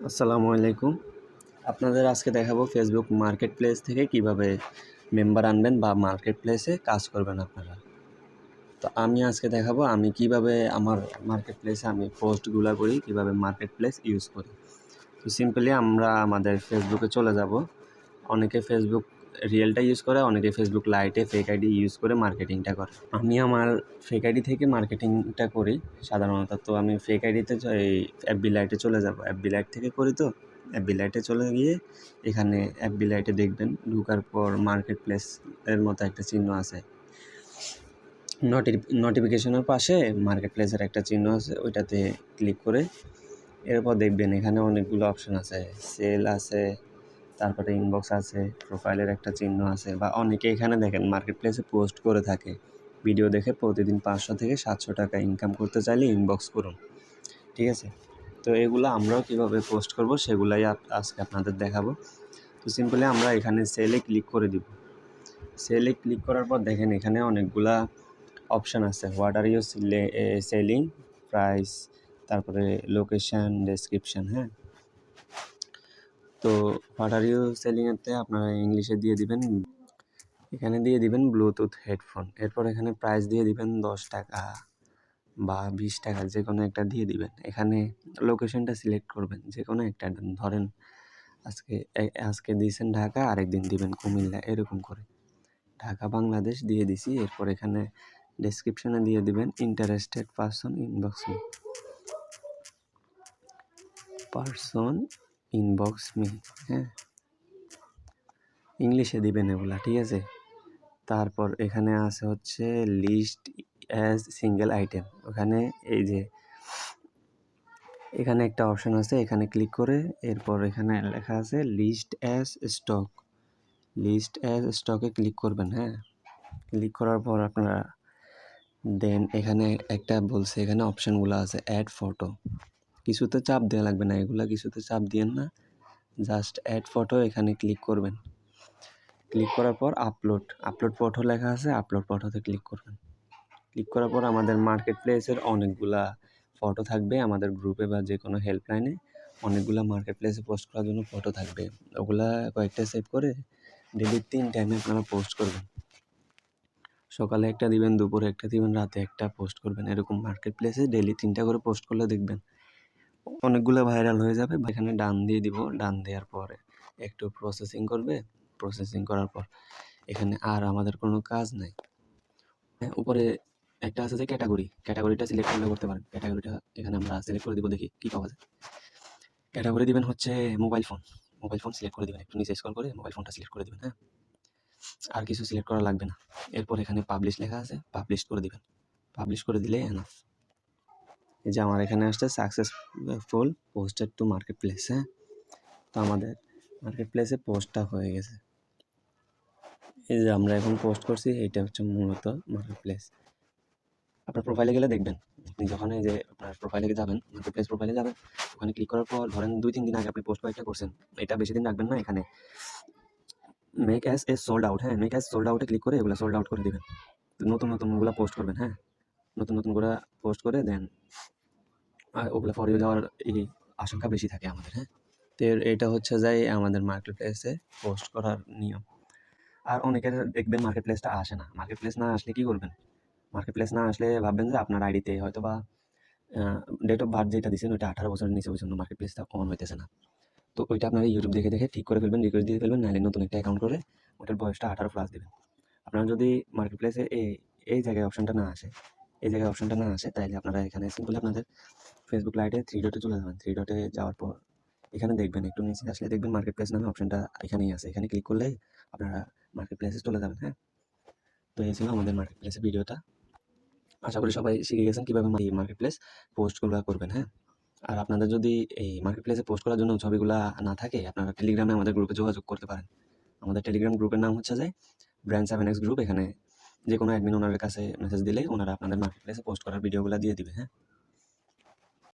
আসসালামু আলাইকুম। আপনাদের আজকে দেখাবো ফেসবুক মার্কেট প্লেস থেকে কিভাবে মেম্বার আনবেন বা মার্কেট প্লেসে কাজ করবেন আপনারা। তো আমি আজকে দেখাবো আমি কিভাবে আমার মার্কেট প্লেসে আমি পোস্টগুলা করি, কিভাবে মার্কেট প্লেস ইউজ করি। তো সিম্পলি আমরা আমাদের ফেসবুকে চলে যাব। অনেকে ফেসবুক রিয়েলটা ইউজ করে, অনেকে ফেসবুক লাইটে ফেক আইডি ইউজ করে মার্কেটিংটা করে। আমি আমার ফেক আইডি থেকে মার্কেটিংটা করি সাধারণত। তো আমি ফেক আইডিতে এই এফবি লাইটে চলে যাব। এফবি লাইট থেকে করি, তো এফবি লাইটে চলে গিয়ে এখানে এফবি লাইটে দেখবেন ঢোকার পর মার্কেট প্লেস এর মতো একটা চিহ্ন আছে। নোটিফিকেশনের পাশে মার্কেট প্লেসের একটা চিহ্ন আছে, ওইটাতে ক্লিক করে এরপর দেখবেন এখানে অনেকগুলো অপশন আছে। সেল আছে, তারপরে ইনবক্স আছে, প্রোফাইলের একটা চিহ্ন আছে, বা অনেকে এখানে দেখেন মার্কেট প্লেসে পোস্ট করে থাকে। ভিডিও দেখে প্রতিদিন 500 থেকে 700 টাকা ইনকাম করতে চাইলে ইনবক্স করুন। ঠিক আছে, তো এগুলো আমরাও কীভাবে পোস্ট করব সেগুলাই আজকে আপনাদের দেখাবো। তো সিম্পলি আমরা এখানে সেলে ক্লিক করে দিব। সেলে ক্লিক করার পর দেখেন এখানে অনেকগুলা অপশান আছে। What are you selling, price, তারপরে লোকেশান, ডেসক্রিপশান। হ্যাঁ, তো হোয়াট আর ইউ সেলিংয়েতে আপনারা ইংলিশে দিয়ে দিবেন, এখানে দিয়ে দিবেন ব্লুটুথ হেডফোন। এরপর এখানে প্রাইস দিয়ে দিবেন 10 টাকা বা 20 টাকা, যে কোনো একটা দিয়ে দিবেন। এখানে লোকেশনটা সিলেক্ট করবেন, যে কোনো একটা। ধরেন আজকে দিয়েছেন ঢাকা, আরেকদিন দিবেন কুমিল্লা, এরকম করে। ঢাকা বাংলাদেশ দিয়ে দিছি। এরপর এখানে ডেসক্রিপশনে দিয়ে দিবেন ইন্টারেস্টেড পারসন ইনবক্স মি। হ্যাঁ, ইংলিশে দিবেন এগুলা, ঠিক আছে। তারপর এখানে আছে হচ্ছে লিস্ট অ্যাজ সিঙ্গেল আইটেম। ওখানে এই যে এখানে একটা অপশন আছে, এখানে ক্লিক করে এরপর এখানে লেখা আছে list as stock. List as স্টকে ক্লিক করবেন। হ্যাঁ, ক্লিক করার পর আপনারা দেন এখানে একটা বলছে, এখানে অপশানগুলো আছে অ্যাড ফটো। কিছুতে চাপ দেওয়া লাগবে না, এগুলা কিছুতে চাপ দিয়েন না, জাস্ট অ্যাড ফটো এখানে ক্লিক করবেন। ক্লিক করার পর আপলোড ফটো লেখা আছে, আপলোড ফটোতে ক্লিক করবেন। ক্লিক করার পর আমাদের মার্কেট প্লেসের অনেকগুলা ফটো থাকবে। আমাদের গ্রুপে বা যে কোনো হেল্পলাইনে অনেকগুলা মার্কেট প্লেসে পোস্ট করার জন্য ফটো থাকবে। ওগুলা কয়েকটা সেভ করে ডেলি 3 টাইমে আপনারা পোস্ট করবেন। সকালে একটা দিবেন, দুপুরে একটা দিবেন, রাতে একটা পোস্ট করবেন। এরকম মার্কেট প্লেসে ডেলি 3টা করে পোস্ট করলে দেখবেন অনেকগুলো ভাইরাল হয়ে যাবে। এখানে ডান দিয়ে দিব। ডান দেওয়ার পরে একটু প্রসেসিং করবে। প্রসেসিং করার পর এখানে আর আমাদের কোনো কাজ নাই। উপরে একটা আছে যে ক্যাটাগরিটা সিলেক্ট করলে করতে পারেন। ক্যাটাগরিটা এখানে আমরা সিলেক্ট করে দিব, দেখি কী পাওয়া যায়। ক্যাটাগরি দিবেন হচ্ছে মোবাইল ফোন সিলেক্ট করে দিবেন। একটু নিচে স্ক্রল করে মোবাইল ফোনটা সিলেক্ট করে দিবেন। হ্যাঁ, আর কিছু সিলেক্ট করা লাগবে না। এরপর এখানে পাবলিশ লেখা আছে, পাবলিশ করে দিবেন। পাবলিশ করে দিলে এনাফ। এই যে আমার এখানে আসছে successful posted to market place. হ্যাঁ, তো আমাদের মার্কেট প্লেসে পোস্টটা হয়ে গেছে। এই যে আমরা এখন পোস্ট করছি, এইটা হচ্ছে মূলত মার্কেট প্লেস। আপনার প্রোফাইলে গেলে দেখবেন, আপনি যখন এই যে আপনার প্রোফাইলে যাবেন, মার্কেট প্লেস প্রোফাইলে যাবেন, ওখানে ক্লিক করার পর ধরেন 2-3 দিন আগে আপনি পোস্ট কয়েকটা করছেন, এটা বেশি দিন রাখবেন না। এখানে make as a sold out. হ্যাঁ, মেক অ্যাজ সোল্ড আউটে ক্লিক করে এগুলো সোল্ড আউট করে দিবেন। নতুনগুলো পোস্ট করবেন। হ্যাঁ, নতুন করে পোস্ট করে দেন, ওগুলো ফর ইউ যাওয়ার এই আশঙ্কা বেশি থাকে আমাদের। হ্যাঁ, তো এটা হচ্ছে যাই আমাদের মার্কেট প্লেসে পোস্ট করার নিয়ম। আর অনেকের দেখবেন মার্কেট প্লেসটা আসে না। মার্কেট প্লেস না আসলে কী করবেন? মার্কেট প্লেস না আসলে ভাববেন যে আপনার আইডিতে হয়তো বা ডেট অফ বার্থ যেটা দিয়েছেন ওইটা 18 বছরের নিচে, ওই জন্য মার্কেট প্লেসটা অন হইতেছে না। তো ওইটা আপনারা ইউটিউব দেখে ঠিক করে ফেলবেন, রিকোয়েস্ট দিয়ে ফেলবেন, নাহলে নতুন একটা অ্যাকাউন্ট করে ওটার বয়সটা 18+ দেবেন। আপনারা যদি মার্কেট প্লেসে এই জায়গায় অপশনটা না আসে, তাহলে আপনারা এখানে সিম্পলি আপনাদের ফেসবুক লাইটে 3 ডটে চলে যাবেন। 3 ডটে যাওয়ার পর এখানে দেখবেন, একটু নিচে আসলে দেখবেন মার্কেট প্লেস নামে অপশনটা এখানেই আছে। এখানে ক্লিক করলেই আপনারা মার্কেট প্লেসে চলে যাবেন। হ্যাঁ, তো এই ছিল আমাদের মার্কেট প্লেসের ভিডিওটা। আশা করি সবাই শিখে গেছেন কীভাবে এই মার্কেট প্লেস পোস্টগুলো করবেন। হ্যাঁ, আর আপনাদের যদি এই মার্কেট প্লেসে পোস্ট করার জন্য ছবিগুলা না থাকে, আপনারা টেলিগ্রামে আমাদের গ্রুপে যোগাযোগ করতে পারেন। আমাদের টেলিগ্রাম গ্রুপের নাম হচ্ছে যে ব্র্যান্ড 7x গ্রুপ। এখানে যে কোনো অ্যাডমিন ওনাদের কাছে মেসেজ দিলেই ওনারা আপনাদের মার্কেট প্লেসে পোস্ট করার ভিডিওগুলো দিয়ে দিবে। হ্যাঁ।